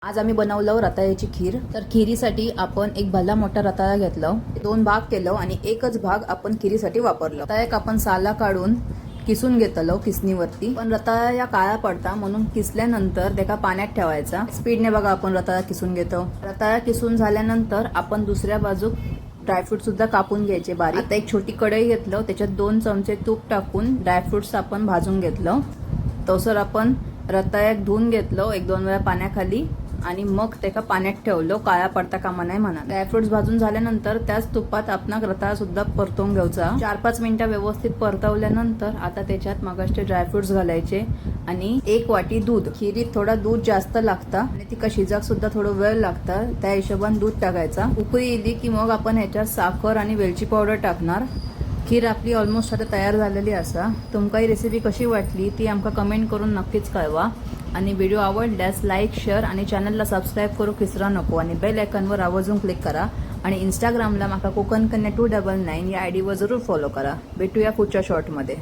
आज आम्ही बनवलं रताळ्याची खीर। तर खिरीसाठी आपण एक भला मोठा रताळा घेतला, 2 भाग केलं आणि एकच भाग आपण खिरीसाठी वापरलं। रताळ्याक आपण साला काढून किसून घेतलो किसणीवरती, पण रताळा या काळा पडता म्हणून किसल्यानंतर त्याका पाण्यात ठेवायचा। स्पीडने बघा आपण रताळा किसून घेतो। रताळा किसून झाल्यानंतर आपण दुसऱ्या बाजूक ड्रायफ्रूट सुद्धा कापून घ्यायचे बारीक। आता एक छोटी कढई घेतलं, त्याच्यात 2 चमचे तूप टाकून ड्रायफ्रुट्स आपण भाजून घेतलं। तसर आपण रताळ्याक धुवून घेतलं 1-2 वेळा पाण्याखाली आणि मग त्याका पाण्यात ठेवलं, काळा पडता कामा नाही म्हणा। ड्रायफ्रुट्स भाजून झाल्यानंतर त्याच तुपात आपण रताळा सुद्धा परतवून घ्यायचा। 4-5 मिनिटं व्यवस्थित परतवल्यानंतर आता त्याच्यात मगाचे ड्रायफ्रुट्स घालायचे आणि 1 वाटी दूध। खिरीत थोडा दूध जास्त लागतं आणि ती शिजाक सुद्धा थोडं वेळ लागतं, त्या हिशोबाने दूध टाकायचा। उकळी इली की मग आपण ह्याच्यात साखर आणि वेलची पावडर टाकणार। खीर आपली ऑलमोस्ट आता तयार झालेली असा। तुमका ही रेसिपी कशी वाटली ती आमका कमेंट करून नक्कीच कळवा आणि व्हिडिओ आवडल्यास लाईक, शेअर आणि चॅनलला सबस्क्राईब करू विसरू नको आणि बेल आयकॉनवर आवर्जून क्लिक करा आणि इंस्टाग्रामला माका कोकण कन्या 299 या आयडीवर जरूर फॉलो करा। भेटूया पुढच्या शॉर्टमध्ये।